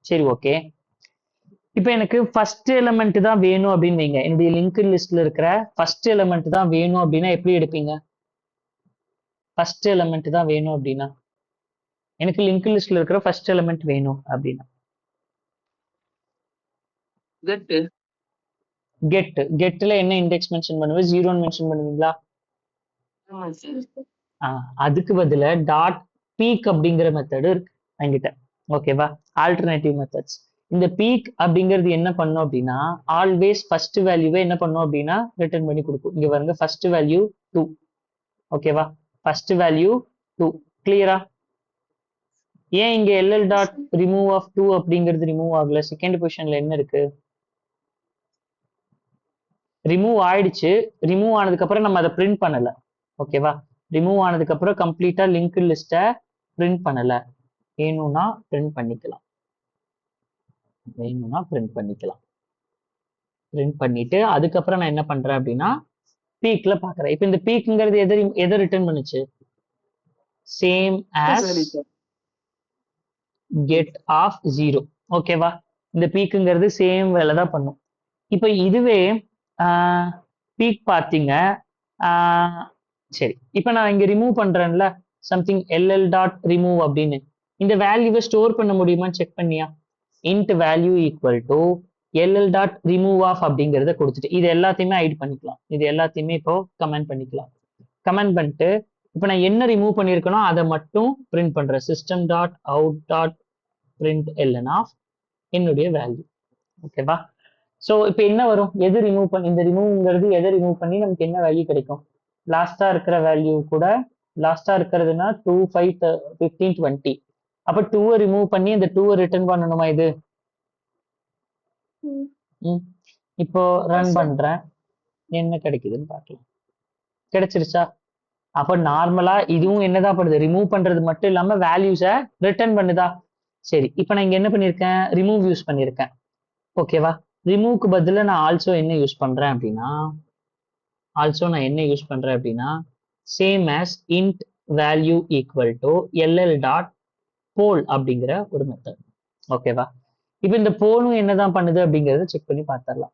சரி, ஓகே. இப்போ எனக்கு ஃபர்ஸ்ட் எலிமெண்ட் தான் வேணும் அப்படின்னு வைங்க. என்னுடைய லிங்க் லிஸ்ட்ல இருக்கிற ஃபர்ஸ்ட் எலிமெண்ட் தான் வேணும் அப்படின்னா எப்படி எடுப்பீங்க? ஃபர்ஸ்ட் எலிமெண்ட் தான் வேணும் அப்படின்னா எனக்கு லிங்க் லிஸ்ட்ல இருக்கிற ஃபர்ஸ்ட் எலிமெண்ட் வேணும் அப்படின்னா கெட்ல என்ன இண்டெக்ஸ் மென்ஷன் பண்ணுவேன்? 0ன்னு மென்ஷன் பண்ணுவீங்களா? அதுக்கு பதிலா டாட் பீக் அப்படிங்கிற மெத்தட் இருக்கு என்கிட்ட. ஓகேவா? Alternative methods. இந்த பீக் அப்படிங்கிறது என்ன பண்ணும் அப்படின்னா ஆல்வேஸ் ஃபர்ஸ்ட் வேல்யூவை என்ன பண்ணும் அப்படின்னா ரிட்டர்ன் பண்ணி கொடுக்கும். இங்க பாருங்க, ஃபர்ஸ்ட் வேல்யூ 2. ஓகேவா? First value 2. கிளியரா? ஏன் இங்க எல்எல் டாட் ரிமூவ் ஆஃப் 2 அப்படிங்கிறது ரிமூவ் ஆகல? செகண்ட் பொசிஷன்ல என்ன இருக்கு? ரிமூவ் ஆயிடுச்சு. ரிமூவ் ஆனதுக்கு அப்புறம் நம்ம அதை பிரிண்ட் பண்ணல. ஓகேவா? ரிமூவ் ஆனதுக்கு அப்புறம் கம்ப்ளீட்டா லிங்க் லிஸ்ட்டை பிரிண்ட் பண்ணல. வேணும்னா பிரிண்ட் பண்ணிக்கலாம். பிரிண்ட் பண்ணிட்டு அதுக்கப்புறம் நான் என்ன பண்றேன் அப்படின்னா பீக்ல பாக்குறேன். இப்போ இந்த பீக்ங்கிறது எதை ரிட்டர்ன் பண்ணுச்சு? Same as get of 0. ஓகேவா? இந்த பீக்குங்கிறது சேம் வேலை தான் பண்ணும். இப்போ இதுவே பீக் பார்த்தீங்க. சரி, இப்போ நான் இங்க ரிமூவ் பண்றேன்ல சம்திங் எல்எல் டாட் ரிமூவ் அப்படின்னு, இந்த வேல்யூவை ஸ்டோர் பண்ண முடியுமான்னு செக் பண்ணியா? Int value equal to LL dot remove of அப்படிங்கிறத கொடுத்துட்டு இது எல்லாத்தையுமே ஹைட் பண்ணிக்கலாம். இது எல்லாத்தையுமே இப்போ கமெண்ட் பண்ணிக்கலாம். கமெண்ட் பண்ணிட்டு இப்போ நான் என்ன ரிமூவ் பண்ணியிருக்கனோ அதை மட்டும் பிரிண்ட் பண்றேன். System dot out dot print ln of என்னுடைய வேல்யூ. ஓகேவா? ஸோ இப்போ என்ன வரும்? எது ரிமூவ் பண்ணி, இந்த ரிமூவ்ங்கிறது எதை ரிமூவ் பண்ணி நமக்கு என்ன வேல்யூ கிடைக்கும்? லாஸ்டா இருக்கிற வேல்யூ கூட, லாஸ்டா இருக்கிறதுனா 2, 5, 15, 20. அப்ப 2 ரிமூவ் பண்ணி இந்த 2 ரிட்டர்ன் பண்ணணுமா? இது இப்போ ரன் பண்றேன், என்ன கிடைக்குதுன்னு பார்க்கலாம். கிடைச்சிருச்சா? அப்ப நார்மலா இதுவும் என்னதான் பண்ணுது? ரிமூவ் பண்றது மட்டும் இல்லாம வேல்யூஸை ரிட்டர்ன் பண்ணுதா? சரி, இப்போ நான் இங்க என்ன பண்ணிருக்கேன்? ரிமூவ் யூஸ் பண்ணிருக்கேன். ஓகேவா? ரிமூவ்க்கு பதிலா நான் ஆல்சோ என்ன யூஸ் பண்றேன் அப்படின்னா same as int value equal to LL dot poll அப்படிங்கிற ஒரு மெத்தட். ஓகேவா? இப்போ இந்த போலும் என்னதான் பண்ணுது அப்படிங்கறத செக் பண்ணி பார்த்துடலாம்.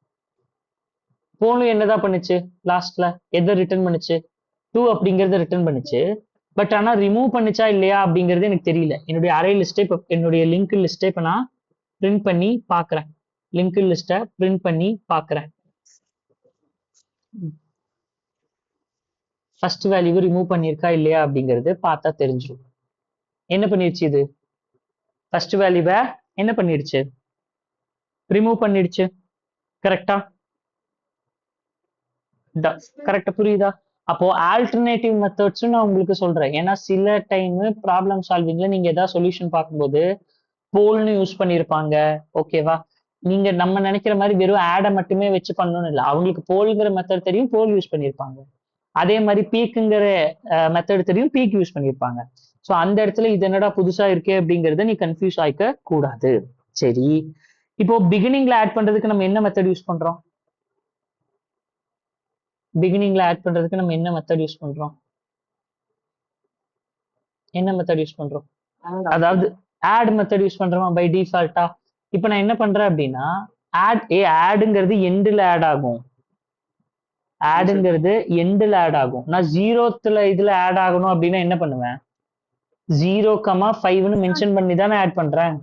போலும் என்னதான் பண்ணுச்சு? லாஸ்ட்ல எதை ரிட்டர்ன் பண்ணுச்சு? 2 அப்படிங்கறத ரிட்டர்ன் பண்ணுச்சு. பட் ஆனா ரிமூவ் பண்ணுச்சா இல்லையா அப்படிங்கிறது எனக்கு தெரியல. என்னுடைய அரே லிஸ்ட்டை இப்போ என்னுடைய லிங்க் லிஸ்ட்டை இப்போ நான் பிரிண்ட் பண்ணி பார்க்குறேன். லிங்க் லிஸ்ட்டை பிரிண்ட் பண்ணி பார்க்குறேன். ஃபர்ஸ்ட் வேல்யூ ரிமூவ் பண்ணியிருக்கா இல்லையா அப்படிங்கிறது பார்த்தா தெரிஞ்சிடும். என்ன பண்ணிடுச்சு? இது ஃபர்ஸ்ட் வேல்யூவை என்ன பண்ணிடுச்சு? ரிமூவ் பண்ணிடுச்சு. கரெக்டா? கரெக்டா? புரியுதா? அப்போ ஆல்டர்னேட்டிவ் மெத்தட்ஸும் நான் உங்களுக்கு சொல்றேன். ஏன்னா சில டைம் ப்ராப்ளம் சால்விங்ல நீங்க ஏதாவது சொல்யூஷன் பார்க்கும்போது போல்னு யூஸ் பண்ணியிருப்பாங்க. ஓகேவா? நீங்க நம்ம நினைக்கிற மாதிரி வெறும் ஆடை மட்டுமே வச்சு பண்ணணும்னு இல்லை. அவங்களுக்கு போல்ங்கிற மெத்தட் தெரியும், போல் யூஸ் பண்ணியிருப்பாங்க. அதே மாதிரி பீக்குங்கிற மெத்தட் தெரியும், பீக் யூஸ் பண்ணியிருப்பாங்க. ஸோ அந்த இடத்துல இது என்னடா புதுசா இருக்கே அப்படிங்கறத நீ கன்ஃபியூஸ் ஆயிக்க கூடாது. சரி, இப்போ பிகினிங்ல ஆட் பண்றதுக்கு நம்ம என்ன மெத்தட் யூஸ் பண்றோம்? அதாவது ஆட் மெத்தட் யூஸ் பண்றோமா பை டிஃபால்ட்டா? இப்போ நான் என்ன பண்றேன் அப்படின்னா ஆடுங்கிறது எண்டில் ஆட் ஆகும். நான் 0th இதுல ஆட் ஆகணும் அப்படின்னா என்ன பண்ணுவேன்? 0,5ன்னு மென்ஷன் பண்ணி தானே ஆட் பண்றேன்.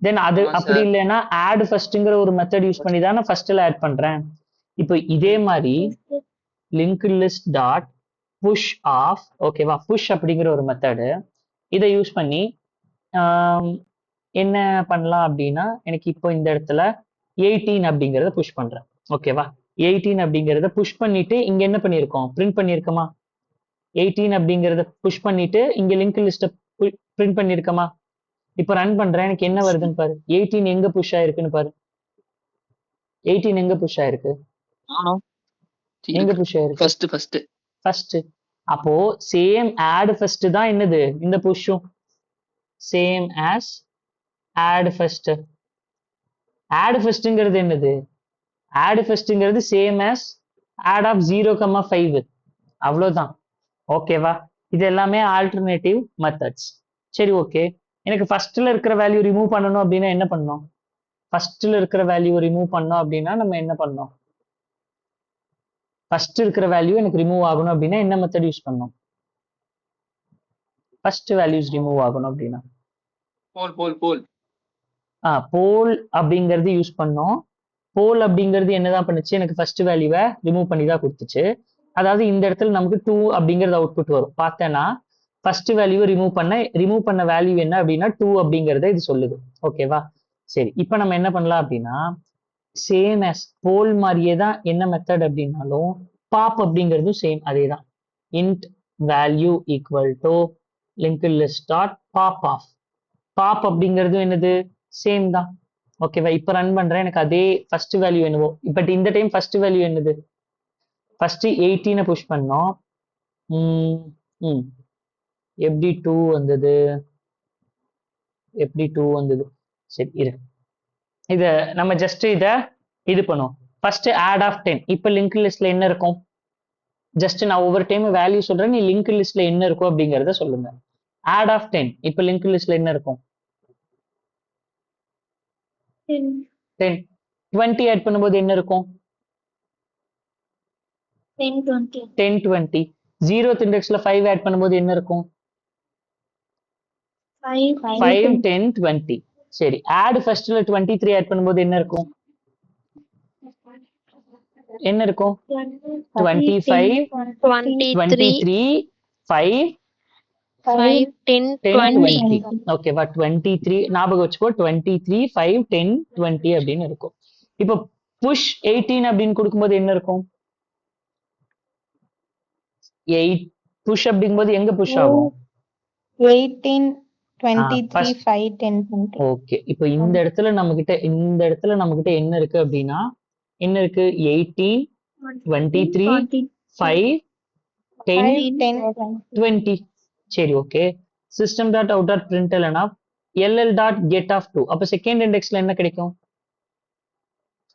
தென் அது அப்படி இல்லைன்னா ஆட் ஃபர்ஸ்ட்ங்கிற ஒரு மெத்தட் யூஸ் பண்ணி தானே ஃபர்ஸ்ட்ல ஆட் பண்றேன். இப்போ இதே மாதிரி link list dot push of, ஓகேவா? புஷ் அப்படிங்கிற ஒரு மெத்தடு, இதை யூஸ் பண்ணி என்ன பண்ணலாம் அப்படின்னா எனக்கு இப்போ இந்த இடத்துல 18 அப்படிங்கிறத புஷ் பண்றேன். ஓகேவா? 18 அப்படிங்கறத புஷ் பண்ணிட்டு இங்க என்ன பண்ணியிருக்கோம் பிரிண்ட் பண்ணியிருக்கோமா 18 அப்படிங்கறத புஷ் பண்ணிட்டு இங்க லிங்க் லிஸ்ட பிரிண்ட் பண்ணியிருக்கோமா இப்ப ரன் பண்றேன் எனக்கு என்ன வருதுன்னு பாரு 18 எங்க புஷ் ஆயிருக்குன்னு பாரு 18 எங்க புஷ் ஆயிருக்கு எங்க புஷ் ஆயிருக்கு ஃபர்ஸ்ட் அப்போ சேம் ஆட் ஃபர்ஸ்ட் தான் என்னது இந்த புஷ்ஷும் சேம் ஆஸ் ஆட் ஃபர்ஸ்ட் என்னது ஆட் ஃபர்ஸ்ட்ங்கிறது சேம் ஆஸ் ஆட் ஆஃப் 0,5 அவ்வளவுதான் ஓகேவா இது எல்லாமே ஆல்டர்னேட்டிவ் மெத்தட்ஸ் சரி ஓகே எனக்கு ஃபர்ஸ்ட்ல இருக்கிற வேல்யூ ரிமூவ் பண்ணணும் அப்படின்னா என்ன பண்ணணும் ஃபர்ஸ்ட்ல இருக்கிற வேல்யூ ரிமூவ் பண்ணோம் அப்படின்னா நம்ம என்ன பண்ணோம் ஃபர்ஸ்ட் இருக்கிற வேல்யூ எனக்கு ரிமூவ் ஆகணும் அப்படின்னா என்ன மெத்தட் யூஸ் பண்ணணும் ஃபர்ஸ்ட் வேல்யூஸ் ரிமூவ் ஆகணும் அப்படின்னா போல் அப்படிங்கிறது யூஸ் பண்ணோம் போல் அப்படிங்கிறது என்னதான் பண்ணுச்சு எனக்கு ஃபர்ஸ்ட் வேல்யூவை ரிமூவ் பண்ணி தான் கொடுத்துச்சு அதாவது இந்த இடத்துல நமக்கு 2 அப்படிங்கிறது அவுட்புட் வரும் பார்த்தேன்னா ஃபர்ஸ்ட் வேல்யூவை ரிமூவ் பண்ண வேல்யூ என்ன அப்படின்னா 2 அப்படிங்கறத இது சொல்லுது ஓகேவா சரி இப்போ நம்ம என்ன பண்ணலாம் அப்படின்னா சேம் as போல் மாதிரியே தான் என்ன மெத்தட் அப்படின்னாலும் பாப் அப்படிங்கிறதும் சேம் அதே தான் int value equal to linked list dot pop off pop அப்படிங்கிறதும் என்னது சேம் தான் ஓகேவா இப்போ ரன் பண்றேன் எனக்கு அதே ஃபர்ஸ்ட் வேல்யூ என்னவோ பட் இந்த டைம் ஃபர்ஸ்ட் வேல்யூ என்னது ஃபர்ஸ்ட் 18 புஷ் பண்ணோம் எப்படி 2 வந்தது சரி இரு இத நம்ம ஜஸ்ட் இது பண்ணுவோம் ஃபர்ஸ்ட் ஆட் ஆஃப் 10 இப்போ லிங்க் லிஸ்ட்ல என்ன இருக்கும் ஜஸ்ட் நான் ஒவ்வொரு டைம் வேல்யூ சொல்றேன் நீ லிங்க் லிஸ்ட்ல என்ன இருக்கும் அப்படிங்கறத சொல்லுங்க ஆட் ஆஃப் 10 இப்போ லிங்க் லிஸ்ட்ல என்ன இருக்கும் 10 20 ஆட் பண்ணும்போது என்ன இருக்கும் 10 20 0th இண்டெக்ஸ்ல 5 ஆட் பண்ணும்போது என்ன இருக்கும் 5 10 20 சரி ஆட் ஃபர்ஸ்ட்ல 23 ஆட் பண்ணும்போது என்ன இருக்கும் 25 23 5 20 ஓகேவா 23 ஞாபகம் வச்சுக்கோ 23 5 10 20 அப்படின்னு இருக்கும் இப்போ புஷ் 18 அப்படின்னு கொடுக்கும்போது என்ன இருக்கும் 8 புஷ் அப்படிங்கும்போது எங்க புஷ் ஆகும் 18 23 5 10 20 ஓகே இப்போ இந்த இடத்துல நம்ம கிட்ட என்ன இருக்கு அப்படின்னா என்ன இருக்கு 18 23 5 10 20 சரி okay system dot out dot println of LL dot get of 2 அப்ப செகண்ட் இண்டெக்ஸ்ல என்ன கிடைக்கும்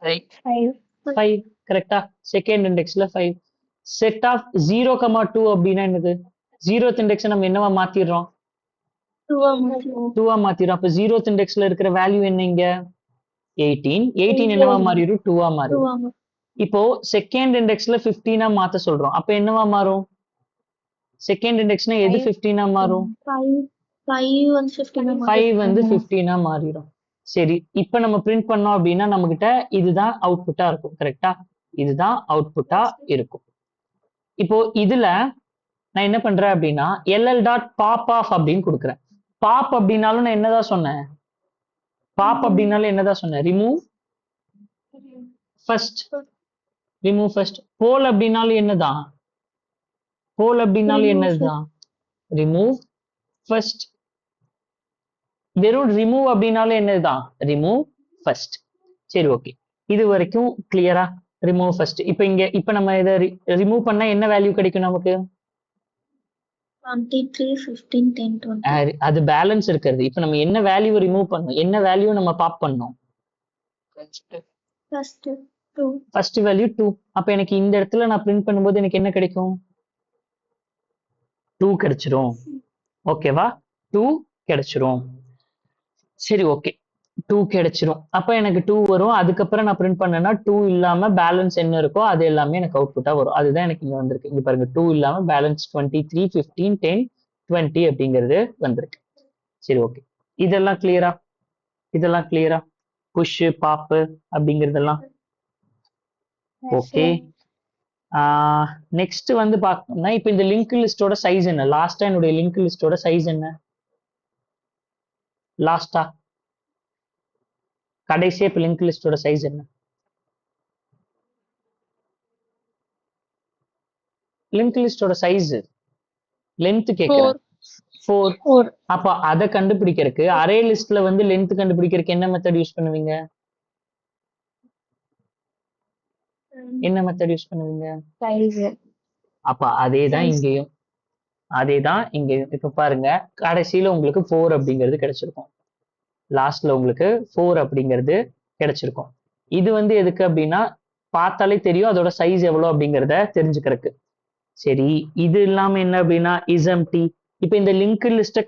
5 கரெக்டா செகண்ட் இண்டெக்ஸ்ல 5 செட் ஆஃப் 0,2 அப்படின்னா என்னது 0th இண்டெக்ஸ் நம்ம என்னவா மாத்திடுறோம் 2 மாத்திரும் அப்ப 0th இண்டெக்ஸ்ல இருக்கிற வேல்யூ என்ன இங்க 18 என்னவா மாறிடும் 2 மாறிடும் இப்போ செகண்ட் இண்டெக்ஸ்ல 15 மாத்த சொல்றோம் அப்ப என்னவா மாறும் செகண்ட் இண்டெக்ஸ்னா எது 15 மாறும் 5 வந்து 15 மாறிடும் சரி இப்போ நம்ம பிரிண்ட் பண்ணோம் அப்படின்னா நம்ம கிட்ட இதுதான் அவுட்புட்டா இருக்கும் கரெக்டா இதுதான் அவுட்புட்டா இருக்கும் இப்போ இதுல நான் என்ன பண்றேன் அப்படின்னா எல்எல் டாட் பாப் ஆஃப் அப்படின்னு கொடுக்குறேன் பாப் அப்படின்னாலும் நான் என்னதான் சொன்னேன் ரிமூவ் ஃபர்ஸ்ட் போல் அப்படின்னாலும் என்னதான் ரிமூவ் ஃபர்ஸ்ட் வெறும் ரிமூவ் அப்படின்னாலும் என்னதுதான் ரிமூவ் ஃபர்ஸ்ட் சரி ஓகே இது வரைக்கும் கிளியரா ரிமூவ் ஃபர்ஸ்ட் இப்போ நம்ம இதை ரிமூவ் பண்ணா என்ன வேல்யூ கிடைக்கும் நமக்கு 23 15 10 20 அது பேலன்ஸ் இருக்கிறது இப்போ நம்ம என்ன வேல்யூ ரிமூவ் பண்ணோம் என்ன வேல்யூ நம்ம பாப் பண்ணோம் ஃபர்ஸ்ட் வேல்யூ 2 அப்ப எனக்கு இந்த இடத்துல நான் பிரிண்ட் பண்ணும்போது எனக்கு என்ன கிடைக்கும் 2 கிடைச்சிரும் ஓகேவா 2 கிடைச்சிரும் சரி ஓகே 2 கிடைச்சிரும் அப்ப எனக்கு 2 வரும் அதுக்கப்புறம் நான் பிரிண்ட் பண்ணேன்னா 2 இல்லாம பேலன்ஸ் என்ன இருக்கோ அது எல்லாமே எனக்கு அவுட்புட்டா வரும் அதுதான் எனக்கு இங்க வந்திருக்கு இங்க பாருங்க 2 இல்லாம பேலன்ஸ் 23 15 10 20 அப்படிங்கிறது வந்திருக்கு சரி ஓகே இதெல்லாம் கிளியரா புஷ் பாப்பு அப்படிங்கிறதெல்லாம் ஓகே நெக்ஸ்ட் வந்து பார்க்கணும்னா இப்போ இந்த லிங்க் லிஸ்டோட சைஸ் என்ன லாஸ்டா என்னுடைய லிங்க் லிஸ்டோட சைஸ் என்ன லாஸ்டா கடைசியா இப்போ லிங்க் லிஸ்டோட சைஸ் என்ன லிங்க் லிஸ்டோட சைஸ் லென்த் கேக்குறேன் 4. 4. அப்ப அதை கண்டுபிடிக்கிறதுக்கு அரே லிஸ்ட்ல வந்து லென்த் கண்டுபிடிக்கிறதுக்கு என்ன மெத்தட் யூஸ் பண்ணுவீங்க? என்ன மெத்தட் யூஸ் பண்ணுவீங்க? சைஸ். அப்ப அதேதான் Size. இங்கேயும் இப்ப பாருங்க, கடைசியில உங்களுக்கு 4 அப்படிங்கிறது கிடைச்சிருக்கும். லாஸ்ட்ல உங்களுக்கு 4 அப்படிங்கிறது கிடைச்சிருக்கும். இது வந்து எதுக்கு அப்படின்னா பார்த்தாலே தெரியும் அதோட சைஸ் எவ்வளவு அப்படிங்கிறத தெரிஞ்சுக்கிறதுக்கு. சரி, இது இல்லாம என்ன அப்படின்னா isempty. இப்ப இந்த லிங்க் லிஸ்ட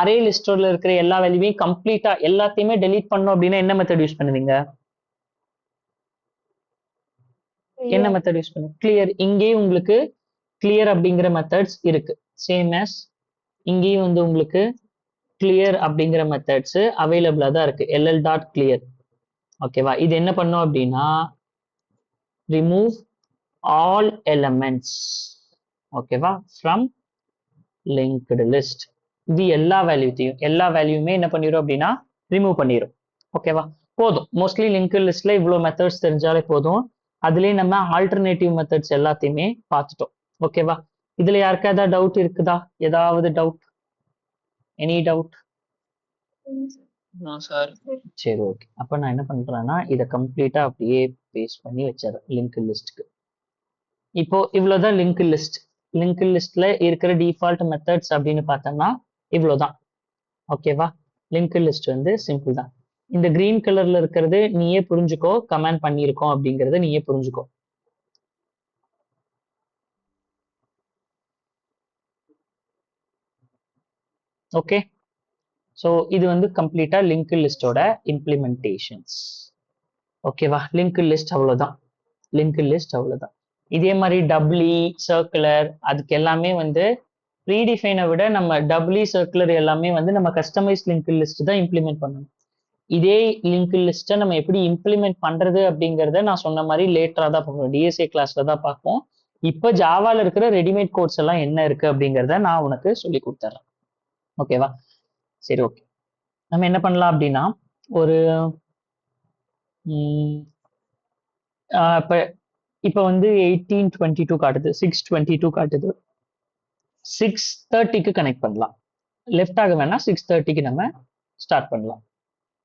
அரே லிஸ்டோட இருக்கிற எல்லா வேல்யூவையும் கம்ப்ளீட்டா எல்லாத்தையுமே டெலீட் பண்ணோம் அப்படின்னா என்ன மெத்தட் யூஸ் பண்ணுவீங்க? என்ன மெத்தட் யூஸ் பண்ணுங்க? கிளியர். இங்கேயும் உங்களுக்கு கிளியர் அப்படிங்கிற மெத்தட்ஸ் இருக்கு. சேம் as இங்கேயும் வந்து உங்களுக்கு கிளியர் அப்படிங்கிற மெத்தட்ஸ் அவைலபிளா தான் இருக்கு. ll.clear. ஓகேவா? இது என்ன பண்ணும் அப்படின்னா ரிமூவ் ஆல் எலமெண்ட்ஸ், ஓகேவா, ஃப்ரம் லிங்க்டு லிஸ்ட். இது எல்லா வேல்யூமே என்ன பண்ணிடும் அப்படின்னா ரிமூவ் பண்ணிடும். ஓகேவா? போதும். மோஸ்ட்லி லிங்க்டு லிஸ்ட்ல இவ்வளவு மெத்தட்ஸ் தெரிஞ்சாலே போதும். அதுலயே நம்ம ஆல்டர்னேட்டிவ் மெத்தட்ஸ் எல்லாத்தையுமே பார்த்துட்டோம். ஓகேவா? இதுல யாருக்கா ஏதாவது டவுட் இருக்குதா? ஏதாவது டவுட்? Any doubt? சார் சரி, ஓகே. அப்ப நான் என்ன பண்றேன்னா இதை கம்ப்ளீட்டா அப்படியே பேஸ்ட் பண்ணி வச்சிடறேன் லிங்க் லிஸ்ட்க்கு. இப்போ இவ்வளவுதான் லிங்க் லிஸ்ட். லிங்க் லிஸ்ட்ல இருக்கிற டிஃபால்ட் மெத்தட்ஸ் அப்படின்னு பார்த்தோம்னா இவ்வளவுதான். ஓகேவா? லிங்க் லிஸ்ட் வந்து சிம்பிள் தான். இந்த கிரீன் கலர்ல இருக்கிறது நீயே புரிஞ்சுக்கோ, கமெண்ட் பண்ணியிருக்கோம் அப்படிங்கறத நீயே புரிஞ்சுக்கோ. ஓகே, ஸோ இது வந்து கம்ப்ளீட்டா லிங்க் லிஸ்டோட இம்ப்ளிமெண்டேஷன்ஸ். ஓகேவா? லிங்க் லிஸ்ட் அவ்வளவுதான். இதே மாதிரி டபிளி சர்க்குலர் அதுக்கு எல்லாமே வந்து ப்ரீடிஃபைனை விட நம்ம டபிளி சர்க்குலர் எல்லாமே வந்து நம்ம கஸ்டமைஸ் லிங்க் லிஸ்ட் தான் இம்ப்ளிமெண்ட் பண்ணணும். இதே லிங்க் லிஸ்ட்டை நம்ம எப்படி இம்ப்ளிமெண்ட் பண்றது அப்படிங்கிறத நான் சொன்ன மாதிரி லேட்டரா தான் பார்ப்போம். டிஎஸ்ஏ கிளாஸ்ல தான் பார்ப்போம். இப்போ ஜாவால இருக்கிற ரெடிமேட் கோட்ஸ் எல்லாம் என்ன இருக்கு அப்படிங்கிறத நான் உனக்கு சொல்லி கொடுத்துட்றேன். ஓகேவா? சரி, ஓகே. நம்ம என்ன பண்ணலாம் அப்படின்னா ஒரு இப்போ வந்து 1822 காட்டுது, 622 காட்டுது. 6:30க்கு கனெக்ட் பண்ணலாம். லெஃப்ட் ஆக வேணா 6:30க்கு நம்ம ஸ்டார்ட் பண்ணலாம்.